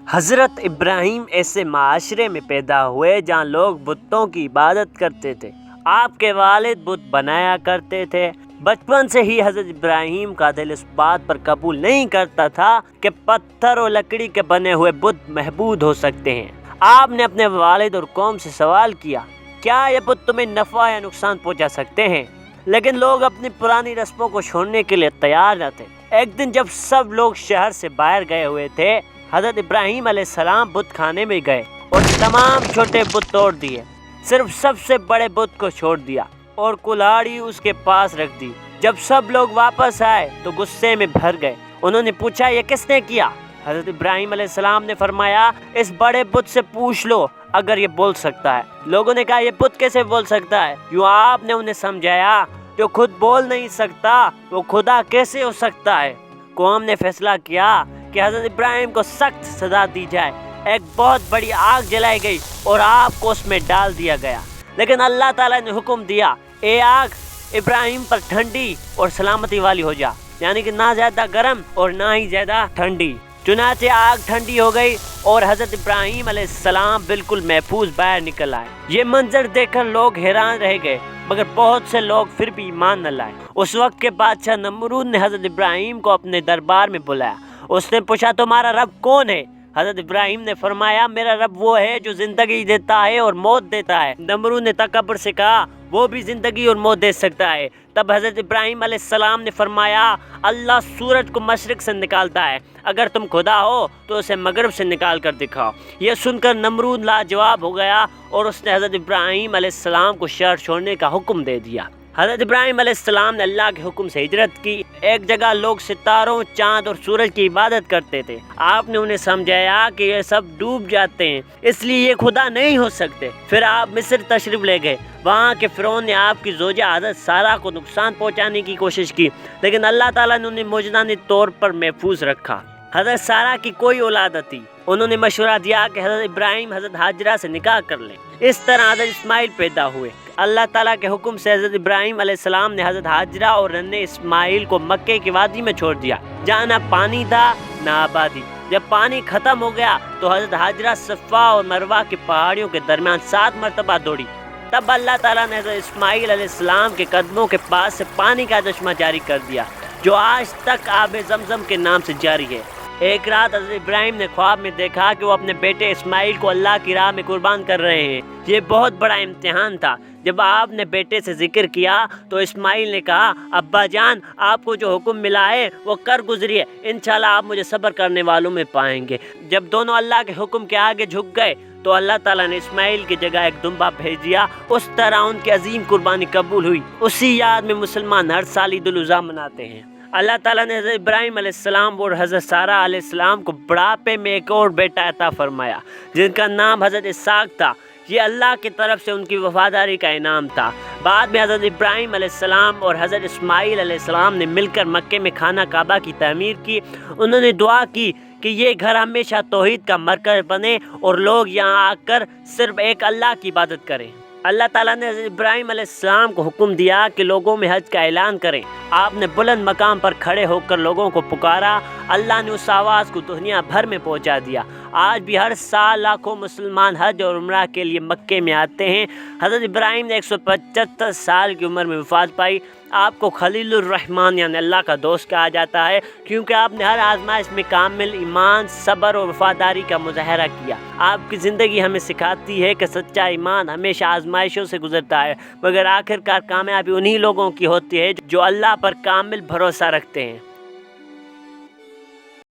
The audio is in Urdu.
حضرت ابراہیم ایسے معاشرے میں پیدا ہوئے جہاں لوگ بتوں کی عبادت کرتے تھے۔ آپ کے والد بت بنایا کرتے تھے۔ بچپن سے ہی حضرت ابراہیم کا دل اس بات پر قبول نہیں کرتا تھا کہ پتھر اور لکڑی کے بنے ہوئے بت معبود ہو سکتے ہیں۔ آپ نے اپنے والد اور قوم سے سوال کیا، کیا یہ بت تمہیں نفع یا نقصان پہنچا سکتے ہیں؟ لیکن لوگ اپنی پرانی رسموں کو چھوڑنے کے لیے تیار نہ تھے۔ ایک دن جب سب لوگ شہر سے باہر گئے ہوئے تھے، حضرت ابراہیم علیہ السلام بت خانے میں گئے اور تمام چھوٹے بت توڑ دیے، صرف سب سے بڑے بت کو چھوڑ دیا اور کلاڑی اس کے پاس رکھ دی۔ جب سب لوگ واپس آئے تو غصے میں بھر گئے۔ انہوں نے پوچھا، یہ کس نے کیا؟ حضرت ابراہیم علیہ السلام نے فرمایا، اس بڑے بت سے پوچھ لو اگر یہ بول سکتا ہے۔ لوگوں نے کہا، یہ بت کیسے بول سکتا ہے؟ یوں آپ نے انہیں سمجھایا، جو خود بول نہیں سکتا وہ خدا کیسے ہو سکتا ہے؟ قوم نے فیصلہ کیا کہ حضرت ابراہیم کو سخت سزا دی جائے۔ ایک بہت بڑی آگ جلائی گئی اور آپ کو اس میں ڈال دیا گیا، لیکن اللہ تعالیٰ نے حکم دیا، اے آگ ابراہیم پر ٹھنڈی اور سلامتی والی ہو جا، یعنی کہ نہ زیادہ گرم اور نہ ہی زیادہ ٹھنڈی۔ چنانچہ آگ ٹھنڈی ہو گئی اور حضرت ابراہیم علیہ السلام بالکل محفوظ باہر نکل آئے۔ یہ منظر دیکھ کر لوگ حیران رہ گئے، مگر بہت سے لوگ پھر بھی ایمان نہ لائے۔ اس وقت کے بادشاہ نمرود نے حضرت ابراہیم کو اپنے دربار میں بلایا۔ اس نے پوچھا، تمہارا رب کون ہے؟ حضرت ابراہیم نے فرمایا، میرا رب وہ ہے جو زندگی دیتا ہے اور موت دیتا ہے۔ نمرود نے تکبر سے کہا، وہ بھی زندگی اور موت دے سکتا ہے۔ تب حضرت ابراہیم علیہ السلام نے فرمایا، اللہ سورج کو مشرق سے نکالتا ہے، اگر تم خدا ہو تو اسے مغرب سے نکال کر دکھاؤ۔ یہ سن کر نمرود لاجواب ہو گیا اور اس نے حضرت ابراہیم علیہ السلام کو شہر چھوڑنے کا حکم دے دیا۔ حضرت ابراہیم علیہ السلام نے اللہ کے حکم سے ہجرت کی۔ ایک جگہ لوگ ستاروں، چاند اور سورج کی عبادت کرتے تھے۔ آپ نے انہیں سمجھایا کہ یہ سب ڈوب جاتے ہیں، اس لیے یہ خدا نہیں ہو سکتے۔ پھر آپ مصر تشریف لے گئے۔ وہاں کے فرعون نے آپ کی زوجہ حضرت سارہ کو نقصان پہنچانے کی کوشش کی، لیکن اللہ تعالیٰ نے انہیں موجزانہ طور پر محفوظ رکھا۔ حضرت سارہ کی کوئی اولاد نہ تھی۔ انہوں نے مشورہ دیا کہ حضرت ابراہیم حضرت ہاجرہ سے نکاح کر لیں۔ اس طرح حضرت اسماعیل پیدا ہوئے۔ اللہ تعالیٰ کے حکم سے حضرت ابراہیم علیہ السلام نے حضرت ہاجرہ اور ننھے اسماعیل کو مکے کی وادی میں چھوڑ دیا، جہاں نہ پانی تھا نہ آبادی۔ جب پانی ختم ہو گیا تو حضرت ہاجرہ صفا اور مروہ کی پہاڑیوں کے درمیان 7 مرتبہ دوڑی۔ تب اللہ تعالیٰ نے حضرت اسماعیل علیہ السلام کے قدموں کے پاس سے پانی کا چشمہ جاری کر دیا، جو آج تک آب زمزم کے نام سے جاری ہے۔ ایک رات حضرت ابراہیم نے خواب میں دیکھا کہ وہ اپنے بیٹے اسماعیل کو اللہ کی راہ میں قربان کر رہے ہیں۔ یہ بہت بڑا امتحان تھا۔ جب آپ نے بیٹے سے ذکر کیا تو اسماعیل نے کہا، ابا جان، آپ کو جو حکم ملا ہے وہ کر گزریے، انشاءاللہ آپ مجھے صبر کرنے والوں میں پائیں گے۔ جب دونوں اللہ کے حکم کے آگے جھک گئے تو اللہ تعالیٰ نے اسماعیل کی جگہ ایک دمبا بھیج دیا۔ اس طرح ان کی عظیم قربانی قبول ہوئی۔ اسی یاد میں مسلمان ہر سال عید الاضحیٰ مناتے ہیں۔ اللہ تعالیٰ نے حضرت ابراہیم علیہ السلام اور حضرت سارہ علیہ السلام کو بڑھاپے میں ایک اور بیٹا عطا فرمایا، جن کا نام حضرت اسحاق تھا۔ یہ اللہ کی طرف سے ان کی وفاداری کا انعام تھا۔ بعد میں حضرت ابراہیم علیہ السلام اور حضرت اسماعیل علیہ السلام نے مل کر مکے میں خانہ کعبہ کی تعمیر کی۔ انہوں نے دعا کی کہ یہ گھر ہمیشہ توحید کا مرکز بنے اور لوگ یہاں آ کر صرف ایک اللہ کی عبادت کریں۔ اللہ تعالیٰ نے حضرت ابراہیم علیہ السلام کو حکم دیا کہ لوگوں میں حج کا اعلان کریں۔ آپ نے بلند مقام پر کھڑے ہو کر لوگوں کو پکارا۔ اللہ نے اس آواز کو دنیا بھر میں پہنچا دیا۔ آج بھی ہر سال لاکھوں مسلمان حج اور عمرہ کے لیے مکے میں آتے ہیں۔ حضرت ابراہیم نے 175 سال کی عمر میں وفات پائی۔ آپ کو خلیل الرحمن یعنی اللہ کا دوست کہا جاتا ہے، کیونکہ آپ نے ہر آزمائش میں کامل ایمان، صبر اور وفاداری کا مظاہرہ کیا۔ آپ کی زندگی ہمیں سکھاتی ہے کہ سچا ایمان ہمیشہ آزمائشوں سے گزرتا ہے، مگر آخرکار کامیابی انہی لوگوں کی ہوتی ہے جو اللہ پر کامل بھروسہ رکھتے ہیں۔